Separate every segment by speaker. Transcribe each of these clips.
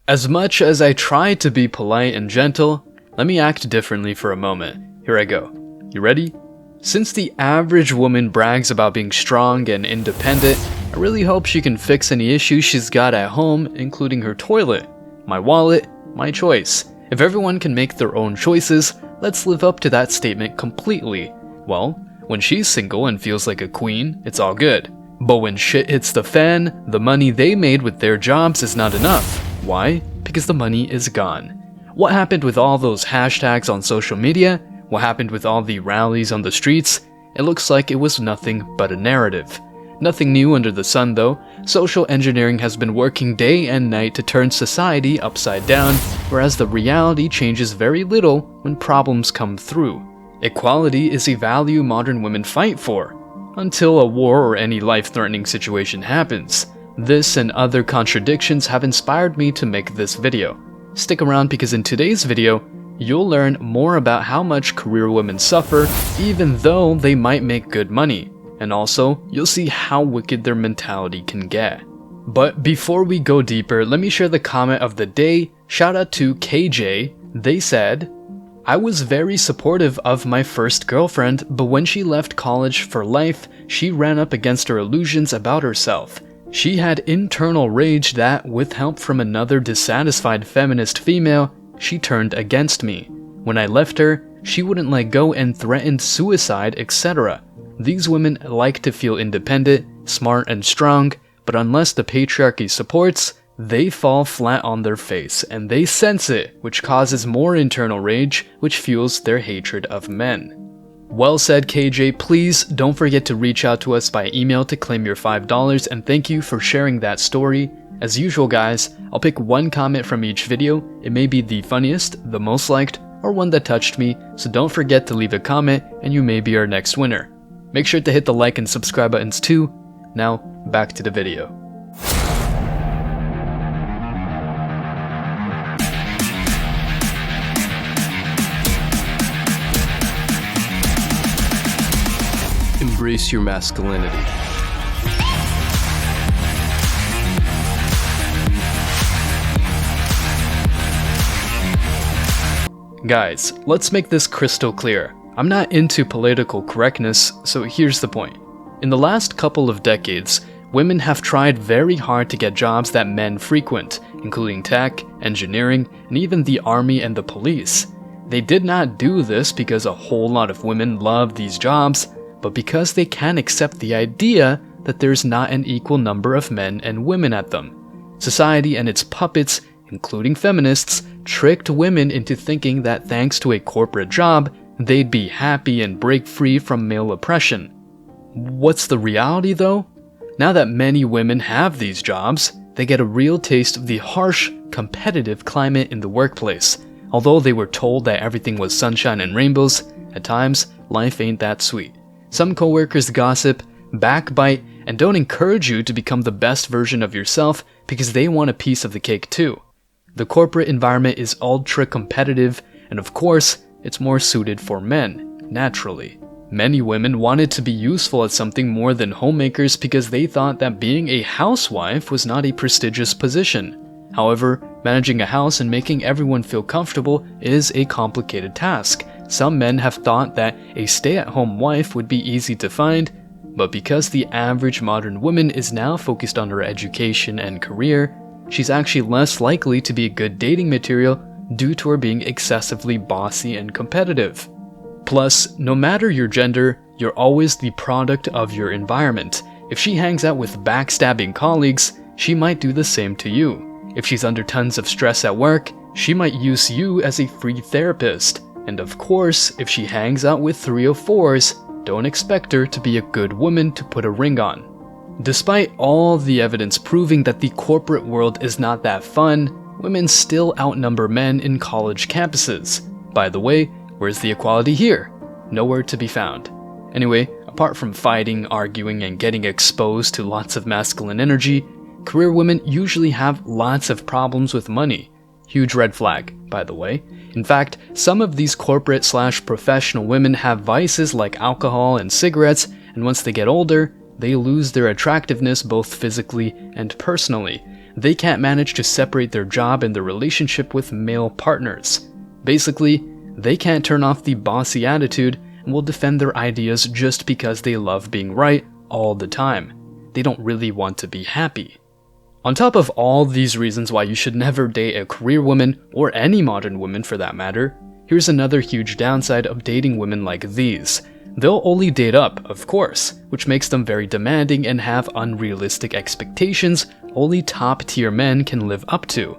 Speaker 1: As much as I try to be polite and gentle, let me act differently for a moment. Here I go. You ready? Since the average woman brags about being strong and independent, I really hope she can fix any issues she's got at home, including her toilet, my wallet, my choice. If everyone can make their own choices, let's live up to that statement completely. Well, when she's single and feels like a queen, it's all good. But when shit hits the fan, the money they made with their jobs is not enough. Why? Because the money is gone. What happened with all those hashtags on social media? What happened with all the rallies on the streets? It looks like it was nothing but a narrative. Nothing new under the sun though. Social engineering has been working day and night to turn society upside down, whereas the reality changes very little when problems come through. Equality is a value modern women fight for, until a war or any life-threatening situation happens. This and other contradictions have inspired me to make this video. Stick around because in today's video, you'll learn more about how much career women suffer even though they might make good money. And also, you'll see how wicked their mentality can get. But before we go deeper, let me share the comment of the day. Shout out to KJ. They said, I was very supportive of my first girlfriend, but when she left college for life, she ran up against her illusions about herself. She had internal rage that, with help from another dissatisfied feminist female, she turned against me. When I left her, she wouldn't let go and threatened suicide, etc. These women like to feel independent, smart, and strong, but unless the patriarchy supports, they fall flat on their face, and they sense it, which causes more internal rage, which fuels their hatred of men. Well said, KJ. Please don't forget to reach out to us by email to claim your $5, and thank you for sharing that story. As usual guys, I'll pick one comment from each video. It may be the funniest, the most liked, or one that touched me, so don't forget to leave a comment and you may be our next winner. Make sure to hit the like and subscribe buttons too. Now, back to the video. Embrace your masculinity. Guys, let's make this crystal clear. I'm not into political correctness, so here's the point. In the last couple of decades, women have tried very hard to get jobs that men frequent, including tech, engineering, and even the army and the police. They did not do this because a whole lot of women love these jobs, but because they can't accept the idea that there's not an equal number of men and women at them. Society and its puppets, including feminists, tricked women into thinking that thanks to a corporate job, they'd be happy and break free from male oppression. What's the reality though? Now that many women have these jobs, they get a real taste of the harsh, competitive climate in the workplace. Although they were told that everything was sunshine and rainbows, at times, life ain't that sweet. Some coworkers gossip, backbite, and don't encourage you to become the best version of yourself because they want a piece of the cake too. The corporate environment is ultra competitive, and of course, it's more suited for men, naturally. Many women wanted to be useful at something more than homemakers because they thought that being a housewife was not a prestigious position. However, managing a house and making everyone feel comfortable is a complicated task. Some men have thought that a stay-at-home wife would be easy to find, but because the average modern woman is now focused on her education and career, she's actually less likely to be a good dating material due to her being excessively bossy and competitive. Plus, no matter your gender, you're always the product of your environment. If she hangs out with backstabbing colleagues, she might do the same to you. If she's under tons of stress at work, she might use you as a free therapist. And of course, if she hangs out with 304s, don't expect her to be a good woman to put a ring on. Despite all the evidence proving that the corporate world is not that fun, women still outnumber men in college campuses. By the way, where's the equality here? Nowhere to be found. Anyway, apart from fighting, arguing, and getting exposed to lots of masculine energy, career women usually have lots of problems with money. Huge red flag, by the way. In fact, some of these corporate/professional women have vices like alcohol and cigarettes, and once they get older, they lose their attractiveness both physically and personally. they can't manage to separate their job and their relationship with male partners. Basically, they can't turn off the bossy attitude and will defend their ideas just because they love being right all the time. They don't really want to be happy. On top of all these reasons why you should never date a career woman, or any modern woman for that matter, here's another huge downside of dating women like these. They'll only date up, of course, which makes them very demanding and have unrealistic expectations only top-tier men can live up to.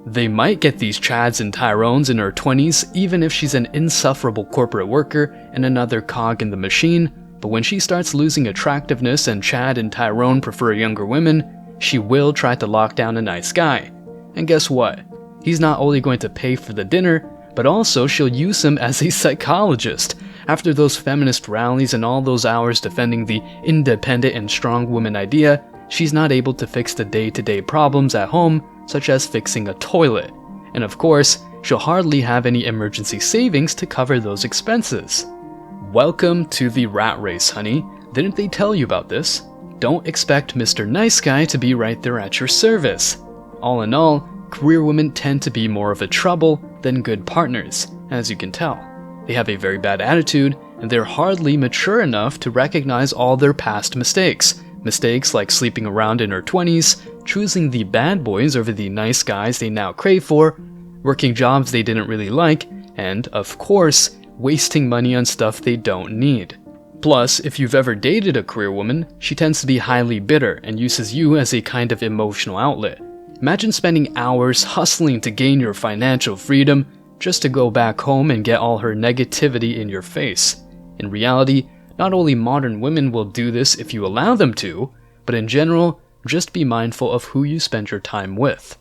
Speaker 1: They might get these Chads and Tyrones in her 20s even if she's an insufferable corporate worker and another cog in the machine, but when she starts losing attractiveness and Chad and Tyrone prefer younger women, she will try to lock down a nice guy. And guess what? He's not only going to pay for the dinner, but also she'll use him as a psychologist. After those feminist rallies and all those hours defending the independent and strong woman idea, she's not able to fix the day-to-day problems at home, such as fixing a toilet. And of course, she'll hardly have any emergency savings to cover those expenses. Welcome to the rat race, honey. Didn't they tell you about this? Don't expect Mr. Nice Guy to be right there at your service. All in all, career women tend to be more of a trouble than good partners, as you can tell. They have a very bad attitude, and they're hardly mature enough to recognize all their past mistakes. Mistakes like sleeping around in her 20s, choosing the bad boys over the nice guys they now crave for, working jobs they didn't really like, and, of course, wasting money on stuff they don't need. Plus, if you've ever dated a career woman, she tends to be highly bitter and uses you as a kind of emotional outlet. Imagine spending hours hustling to gain your financial freedom just to go back home and get all her negativity in your face. In reality, not only modern women will do this if you allow them to, but in general, just be mindful of who you spend your time with.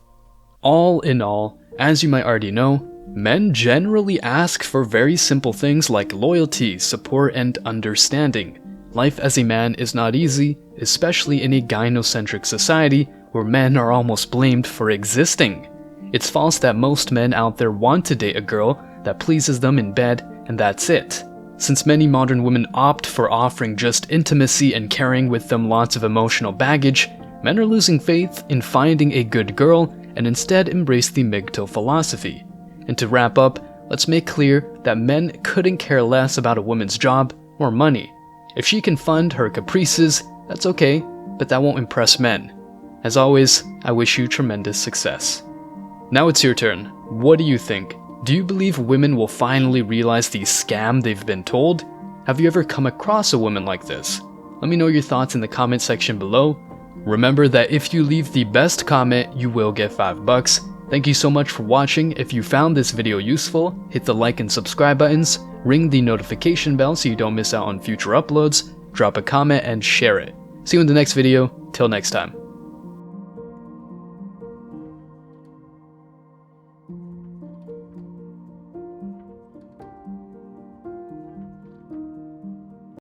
Speaker 1: All in all, as you might already know, men generally ask for very simple things like loyalty, support, and understanding. Life as a man is not easy, especially in a gynocentric society where men are almost blamed for existing. It's false that most men out there want to date a girl that pleases them in bed and that's it. Since many modern women opt for offering just intimacy and carrying with them lots of emotional baggage, men are losing faith in finding a good girl and instead embrace the MGTOW philosophy. And to wrap up, let's make clear that men couldn't care less about a woman's job or money. If she can fund her caprices, that's okay, but that won't impress men. As always, I wish you tremendous success. Now it's your turn. What do you think? Do you believe women will finally realize the scam they've been told? Have you ever come across a woman like this? Let me know your thoughts in the comment section below. Remember that if you leave the best comment, you will get $5. Thank you so much for watching. If you found this video useful, hit the like and subscribe buttons, ring the notification bell so you don't miss out on future uploads, drop a comment and share it. See you in the next video. Till next time.